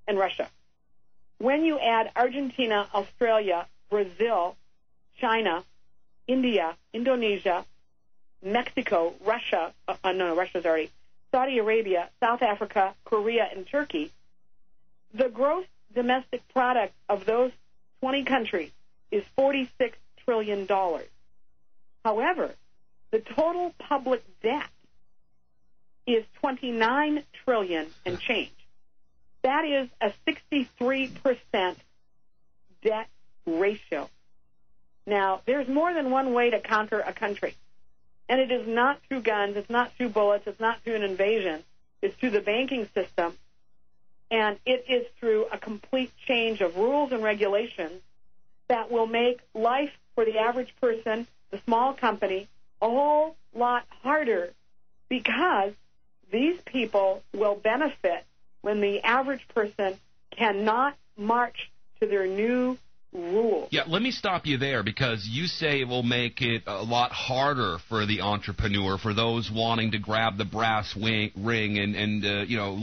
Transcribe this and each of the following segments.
and Russia. When you add Argentina, Australia, Brazil, China, India, Indonesia, Mexico, Russia, Russia's already, Saudi Arabia, South Africa, Korea, and Turkey, the gross domestic product of those 20 countries is $46 trillion. However, the total public debt is $29 trillion and change. That is a 63% debt ratio. Now, there's more than one way to conquer a country. And it is not through guns, it's not through bullets, it's not through an invasion. It's through the banking system. And it is through a complete change of rules and regulations that will make life for the average person, the small company, a whole lot harder, because these people will benefit when the average person cannot march to their new rules. Yeah, let me stop you there, because you say it will make it a lot harder for the entrepreneur, for those wanting to grab the brass ring and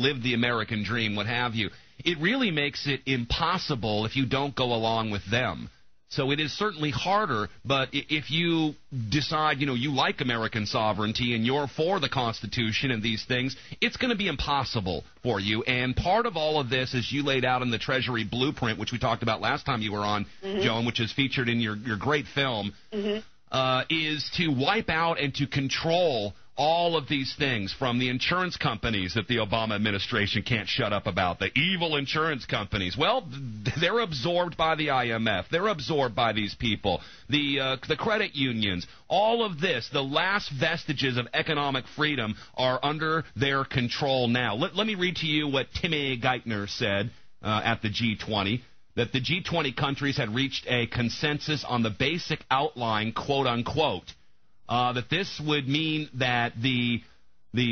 live the American dream, what have you. It really makes it impossible if you don't go along with them. So it is certainly harder, but if you decide, you like American sovereignty and you're for the Constitution and these things, it's going to be impossible for you. And part of all of this, as you laid out in the Treasury Blueprint, which we talked about last time you were on, Joan, which is featured in your great film, is to wipe out and to control all of these things, from the insurance companies that the Obama administration can't shut up about, the evil insurance companies. Well, they're absorbed by the IMF. They're absorbed by these people. The credit unions. All of this, the last vestiges of economic freedom, are under their control now. Let me read to you what Timmy Geithner said at the G20, that the G20 countries had reached a consensus on the basic outline, quote-unquote, that this would mean that the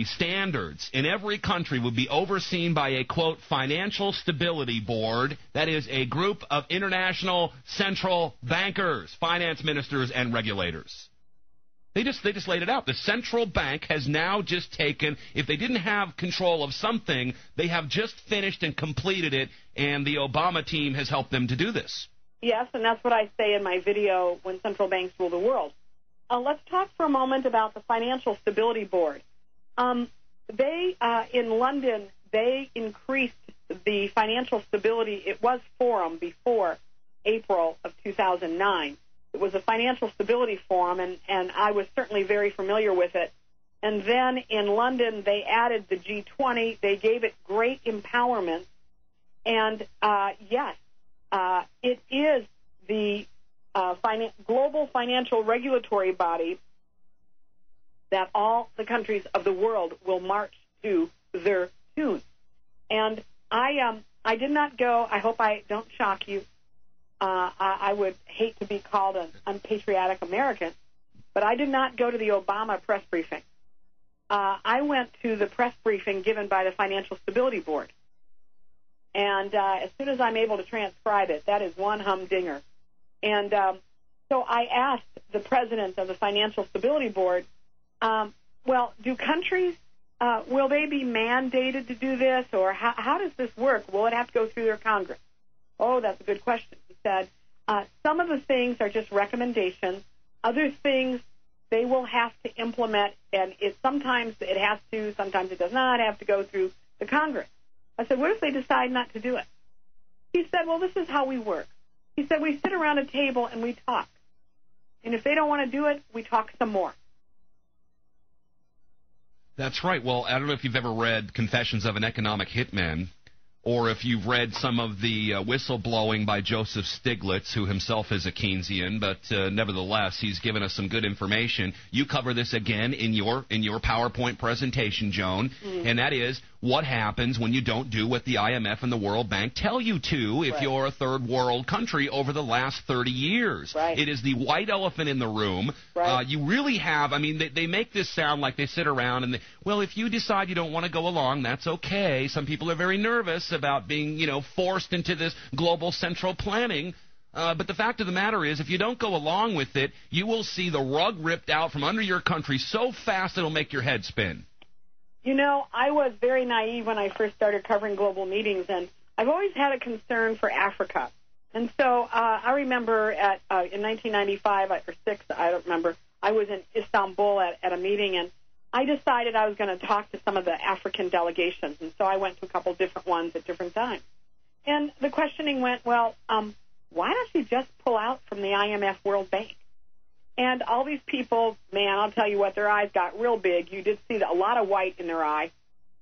standards in every country would be overseen by a, quote, financial stability board, that is a group of international central bankers, finance ministers, and regulators. They just laid it out. The central bank has now just taken, if they didn't have control of something, they have just finished and completed it, and the Obama team has helped them to do this. Yes, and that's what I say in my video, When Central Banks Rule the World. Let's talk for a moment about the Financial Stability Board. In London, they increased the financial stability. It was Forum before April of 2009. It was a Financial Stability Forum, and I was certainly very familiar with it. And then in London, they added the G20. They gave it great empowerment. And, yes, it is the global financial regulatory body that all the countries of the world will march to their tune. And I did not go. I hope I don't shock you. I would hate to be called an unpatriotic American, but I did not go to the Obama press briefing. I went to the press briefing given by the Financial Stability Board. And as soon as I'm able to transcribe it, that is one humdinger. And so I asked the president of the Financial Stability Board, do countries, will they be mandated to do this, or how does this work? Will it have to go through their Congress? Oh, that's a good question. He said, some of the things are just recommendations. Other things they will have to implement, and sometimes it has to, sometimes it does not have to go through the Congress. I said, what if they decide not to do it? He said, well, this is how we work. He said, we sit around a table and we talk. And if they don't want to do it, we talk some more. That's right. Well, I don't know if you've ever read Confessions of an Economic Hitman, or if you've read some of the whistleblowing by Joseph Stiglitz, who himself is a Keynesian, but nevertheless, he's given us some good information. You cover this again in your PowerPoint presentation, Joan, and that is what happens when you don't do what the IMF and the World Bank tell you to if you're a third world country over the last 30 years. Right. It is the white elephant in the room. Right. You really have, they make this sound like they sit around and, well, if you decide you don't want to go along, that's okay. Some people are very nervous about being, forced into this global central planning. But the fact of the matter is, if you don't go along with it, you will see the rug ripped out from under your country so fast it'll make your head spin. I was very naive when I first started covering global meetings, and I've always had a concern for Africa. And so I remember in 1995 or 6, I don't remember, I was in Istanbul at a meeting, and I decided I was going to talk to some of the African delegations. And so I went to a couple different ones at different times. And the questioning went, well, why don't you just pull out from the IMF World Bank? And all these people, man, I'll tell you what, their eyes got real big. You did see a lot of white in their eye,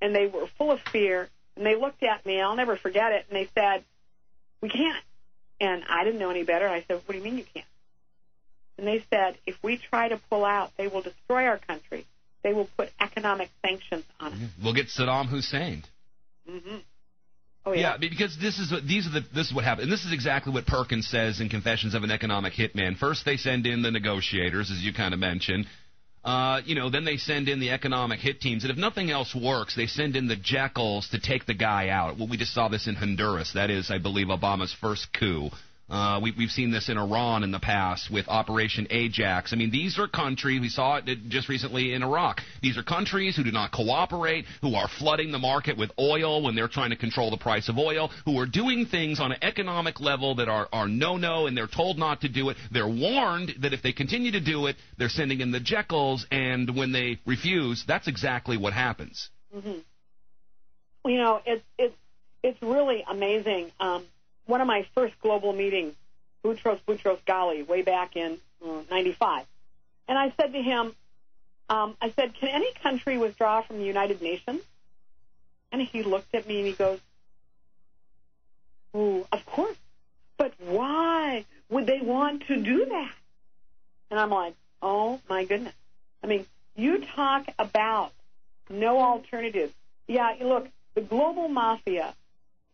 and they were full of fear. And they looked at me, and I'll never forget it, and they said, we can't. And I didn't know any better. I said, what do you mean you can't? And they said, if we try to pull out, they will destroy our country. They will put economic sanctions on us. We'll get Saddam Hussein. Mm-hmm. Oh, yeah. Because this is what happened. And this is exactly what Perkins says in Confessions of an Economic Hitman. First, they send in the negotiators, as you kind of mentioned. Then they send in the economic hit teams. And if nothing else works, they send in the jackals to take the guy out. Well, we just saw this in Honduras. That is, I believe, Obama's first coup. We've seen this in Iran in the past with Operation Ajax. I mean, these are countries, we saw it just recently in Iraq. These are countries who do not cooperate, who are flooding the market with oil when they're trying to control the price of oil, who are doing things on an economic level that are no-no, and they're told not to do it. They're warned that if they continue to do it, they're sending in the jackals, and when they refuse, that's exactly what happens. Mm-hmm. Well, you know, it's really amazing. One of my first global meetings, Boutros Ghali, way back in 95. And I said to him, can any country withdraw from the United Nations? And he looked at me and he goes, oh, of course. But why would they want to do that? And I'm like, oh, my goodness. I mean, you talk about no alternative. Yeah, look, the global mafia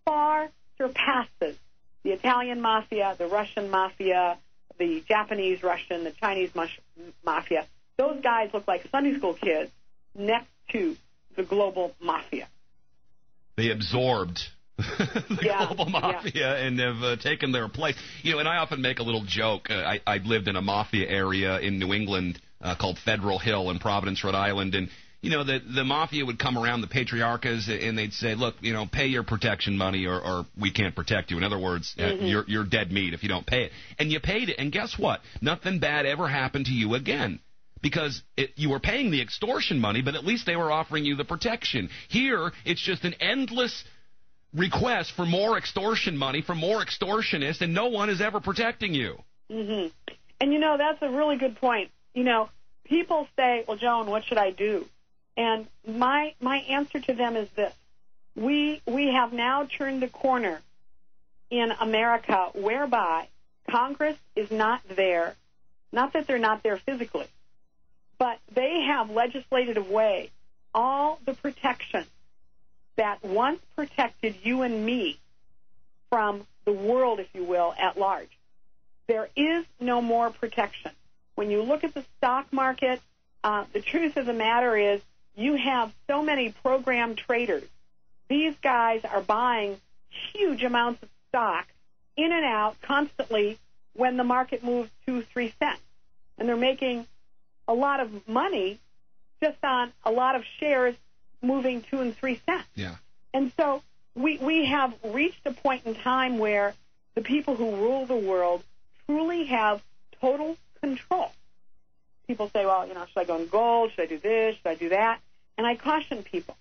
far surpasses the Italian mafia, the Russian mafia, the Japanese Russian, the Chinese mafia. Those guys look like Sunday school kids next to the global mafia. They absorbed the global mafia and have taken their place. You know, and I often make a little joke. I lived in a mafia area in New England called Federal Hill in Providence, Rhode Island, and you know, the mafia would come around the patriarchas and they'd say, look, you know, pay your protection money or we can't protect you. In other words, you're dead meat if you don't pay it. And you paid it, and guess what? Nothing bad ever happened to you again. Because you were paying the extortion money, but at least they were offering you the protection. Here, it's just an endless request for more extortion money from more extortionists, and no one is ever protecting you. Mm-hmm. And, you know, that's a really good point. You know, people say, well, Joan, what should I do? And my answer to them is this. We have now turned the corner in America whereby Congress is not there, not that they're not there physically, but they have legislated away all the protection that once protected you and me from the world, if you will, at large. There is no more protection. When you look at the stock market, the truth of the matter is you have so many program traders. These guys are buying huge amounts of stock in and out constantly when the market moves 2-3 cents. And they're making a lot of money just on a lot of shares moving 2 and 3 cents. Yeah. And so we have reached a point in time where the people who rule the world truly have total control. People say, well, you know, should I go in gold? Should I do this? Should I do that? And I caution people,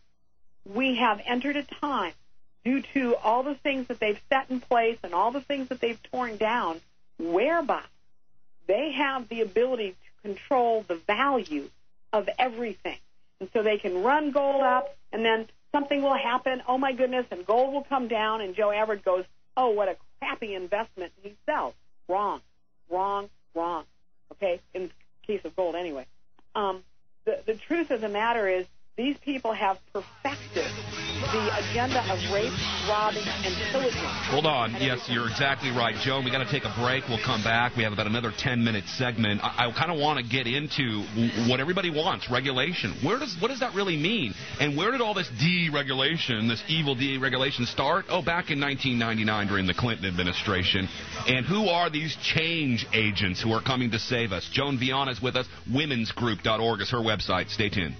we have entered a time, due to all the things that they've set in place and all the things that they've torn down, whereby they have the ability to control the value of everything. And so they can run gold up, and then something will happen, oh, my goodness, and gold will come down, and Joe Everett goes, oh, what a crappy investment, and he sells. Wrong. Okay, in the case of gold anyway. The truth of the matter is these people have perfected the agenda of rape, robbing, and pillaging. Hold on. Yes, you're exactly right, Joan. We got to take a break. We'll come back. We have about another 10-minute segment. I kind of want to get into what everybody wants, regulation. What does that really mean? And where did all this deregulation, this evil deregulation start? Oh, back in 1999 during the Clinton administration. And who are these change agents who are coming to save us? Joan Veon is with us. Womensgroup.org is her website. Stay tuned.